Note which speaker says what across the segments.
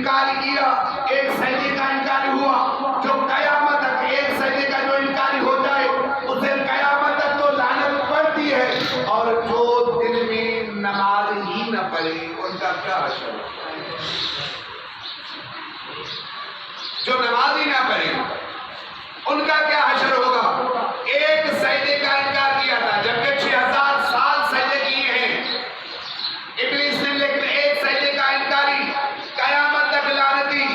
Speaker 1: انکار کیا ایک سجدے کا انکار ہوا، جو قیامت تک ایک سجدے کا جو انکاری ہو جائے اسے قیامت تک تو لعنت پڑتی ہے، اور جو دل میں نماز ہی نہ پڑھے ان کا کیا حشر ہے؟ جو نماز ہی نہ پڑھے ان کا کیا حشر ہوگا؟ ایک سجدے کا انکار کیا تھا جبکہ 6000 سال سجدے کیے ہیں ابلیس نے، لیکن ایک سجدے کا انکاری قیامت تک لعنتی۔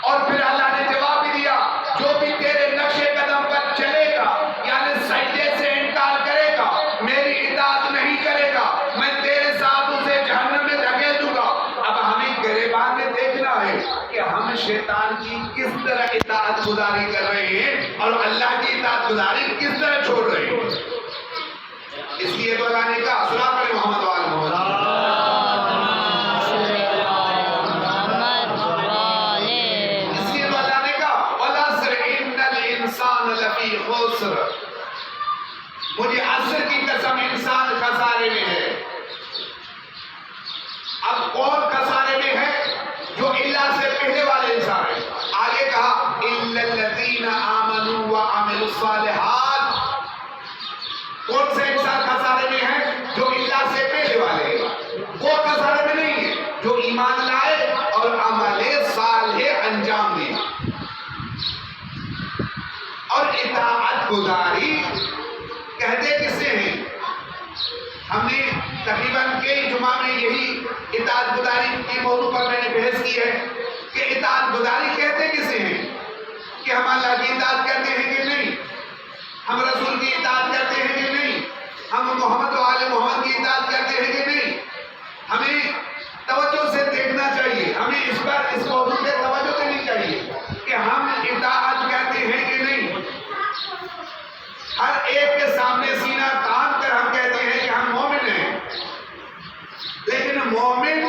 Speaker 1: اور پھر اللہ نے جواب بھی دیا، جو بھی تیرے نقش قدم پر چلے گا یعنی سجدے سے انکار کرے گا، میری اطاعت نہیں کرے گا، میں تیرے ساتھ اسے جہنم میں دھکیل دوں گا۔ اب ہمیں گریبان میں دیکھنا ہے کہ ہم شیطان کی کس طرح اطاعت گزاری کر رہے ہیں اور اللہ کی اطاعت گزاری کس طرح چھوڑ رہے ہیں۔ اس لیے تو اللہ نے کہا صلی اللہ علیہ محمد وآل محمد، اس لیے تو اللہ نے کہا وَالْعَصْرِ إِنَّ الْإِنسَانَ لَفِي خُسْرٍ، مجھے عصر کی قسم انسان خسارے میں ہے۔ اب کون خسارے میں ہے؟ جو اللہ سے پہلے والے انسان ہیں۔ آگے کہا إِلَّا الَّذِينَ آمَنُوا وَعَمِلُوا الصَّالِحَاتِ، کون سے انسان خسارے میں ہے؟ جو اللہ سے پہلے والے ہیں، وہ خسارے میں نہیں ہے جو ایمان لائے اور عمل صالح انجام دے اور اطاعت گزاری کہتے کسے ہیں؟ ہم نے تقریباً کئی جمعہ میں یہی اطاعت گزاری کے موضوع پر میں نے بحث کی ہے کہ اطاعت گزاری کہتے کسے ہیں؟ کہ ہم اللہ کی اطاعت کرتے ہیں کہ نہیں، ہم رسول کی اطاعت کرتے ہیں کہ نہیں، ہم محمد و آل محمد کی اطاعت کرتے ہیں کہ نہیں۔ ہمیں توجہ سے دیکھنا چاہیے، ہمیں اس پر اس موضوع پہ توجہ دینی چاہیے کہ ہم اطاعت کرتے ہیں کہ نہیں۔ ہر ایک کے سامنے سینہ تان کر ہم کہتے ہیں کہ ہم مومن ہیں، لیکن مومن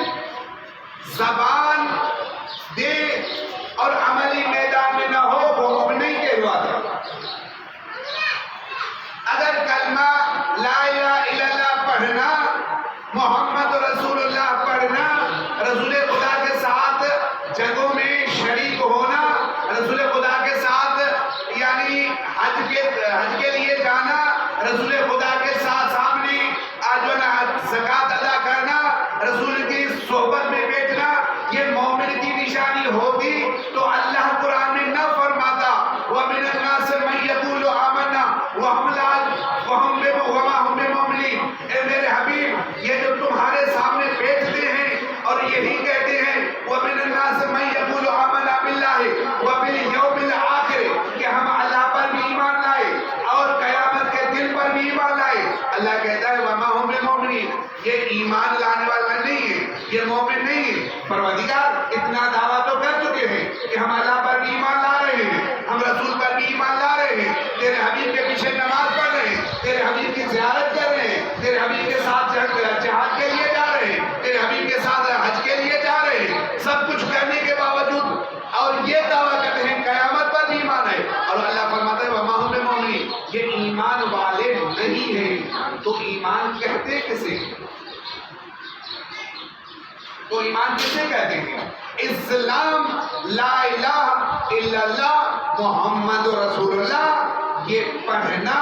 Speaker 1: زبان دے اور عملی میدان میں نہ ہو وہ مومن نہیں کہلواتا۔ اگر کلمہ لا الہ الا اللہ پڑھنا، محمد رسول اللہ پڑھنا، رسول خدا کے ساتھ جگہوں میں شریک ہونا، رسول خدا کے ساتھ یعنی حج کے لیے جانا، رسول خدا کے ساتھ سامنے زکوٰۃ ادا کرنا، رسول کی صحبت میں بیٹھنا، یہ مومن کی نشانی ہوگی تو اللہ قرآن میں نہ فرماتا وَمِنَ النَّاسِ مَن يَقُولُ آمَنَّا وَهُمْ بِمُؤْمِنِينَ۔ اے میرے حبیب، یہ جو تمہارے سامنے بیٹھتے ہیں اور یہی کہتے ہیں وَمِنَ النَّاسِ مَن يَقُولُ آمَنَّا بِاللَّهِ وَبِالْيَوْمِ الْآخِرِ، کہ ہم اللہ پر بھی ایمان لائے اور قیامت کے دن پر بھی ایمان لائے۔ اللہ کہتا ہے وَمَا هُمْ بِمُؤْمِنِينَ، یہ ایمان لانے والا نہیں ہے، یہ مومن نہیں ہے۔ پروردگار اتنا دعویٰ تو کر چکے ہیں کہ ہم اللہ پر بھی ایمان لا رہے ہیں، ہم رسول پر بھی ایمان لا رہے ہیں، تیرے حبیب کے پیچھے نماز پڑھ رہے ہیں، تیرے حبیب کی زیارت کر رہے ہیں، تیرے حبیب کے ساتھ جہاد کے لیے جا رہے ہیں، تیرے حبیب کے ساتھ حج کے لیے جا رہے ہیں۔ سب کچھ کرنے کے باوجود اور یہ دعویٰ کرتے ہیں قیامت پر بھی ایمان ہے، اور اللہ فرماتا ہے وَمَا هُمْ بِمُؤْمِنِينَ، یہ ایمان والے نہیں ہیں۔ تو ایمان کہتے کسے؟ تو ایمان کسے کہتے ہیں؟ اسلام، لا الہ الا اللہ محمد رسول اللہ، یہ پڑھنا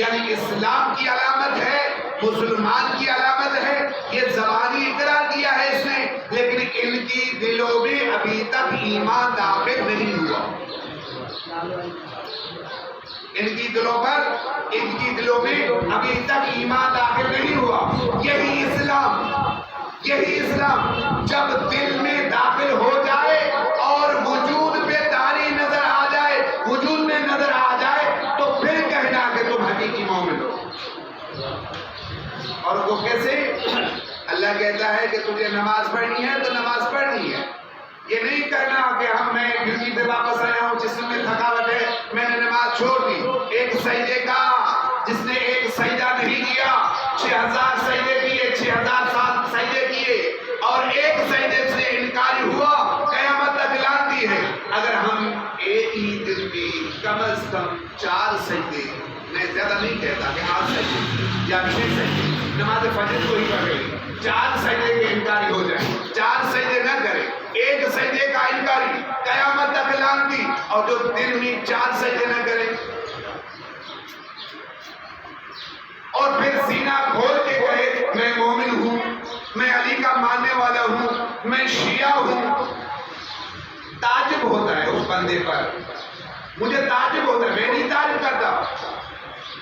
Speaker 1: یعنی اسلام کی علامت ہے، مسلمان کی علامت ہے، یہ زبانی اقرار کیا ہے اس نے، لیکن ان کی دلوں میں ابھی تک ایمان داخل نہیں ہوا۔ ان کی دلوں میں ابھی تک ایمان داخل نہیں ہوا۔ یہی اسلام جب دل میں داخل ہو جائے اور وجود پہ داری نظر آ جائے، وجود میں نظر آ جائے، تو پھر کہنا کہ تم حقیقی مومن ہو۔ اور وہ کیسے؟ اللہ کہتا ہے کہ تجھے نماز پڑھنی ہے تو نماز پڑھنی ہے، یہ نہیں کرنا کہ میں ڈیوٹی پہ واپس آیا ہوں، جسم میں تھکاوٹ ہے، میں نے نماز چھوڑ دی۔ ایک سجدے کا جس نے ایک سجدہ نہیں کیا، 6000 سجدے کیے، 6000 سجدے کیے اور ایک سجدے سے انکاری ہوا، قیامت تک لانتی ہے۔ اگر ہم ایک ہی دن میں کم از کم 4 سجدے، میں زیادہ نہیں کہتا کہ 8 سجدے یا 6 سجدے، نماز فجر کو ہی پڑھے، 4 سجدے کے انکاری ہو جائے، 4 سجدے نہ کرے، ماننے والا ہوں، میں شیعہ ہوں. تعجب ہوتا ہے اس بندے پر، مجھے تعجب ہوتا ہے. میں نہیں تعجب کرتا،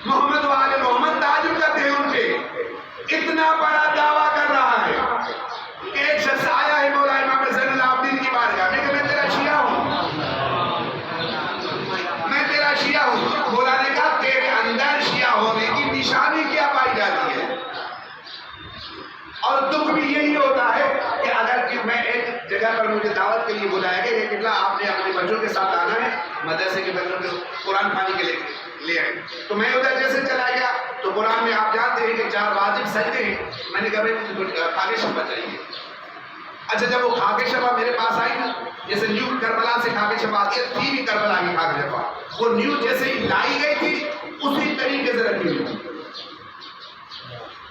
Speaker 1: محمد و آل محمد تعجب کرتے ہیں ان پہ. اتنا بڑا دعویٰ کر رہا ہے کہ ایک شخص آیا ہے مولا امام زین العابدین کی بارگاہ میں کہ میں تیرا شیعہ ہوں، میں تیرا شیعہ ہوں. مولا نے کہا تیرے اندر شیعہ ہونے کی نشانی کیا پائی جاتی ہے؟ اور دکھ بھی یہی ہوتا ہے کہ اگر کہ میں ایک جگہ پر مجھے دعوت کے لیے بلایا گیا کہ قبلہ آپ نے اپنے بچوں کے ساتھ آنا ہے، مدرسے کے بچوں کے قرآن پانی کے لے آئے. تو میں ادھر جیسے چلا گیا تو قرآن میں آپ جانتے ہیں کہ 4 واجب سجدے ہیں. میں نے کہا خاک شبہ چاہیے. اچھا جب وہ خاک شبہ میرے پاس آئی نا، جیسے نیو کربلا سے خاک شبہ آتی ہے، تھی بھی کربلا کی خاک شبہ، وہ نیو جیسے ہی لائی گئی تھی اسی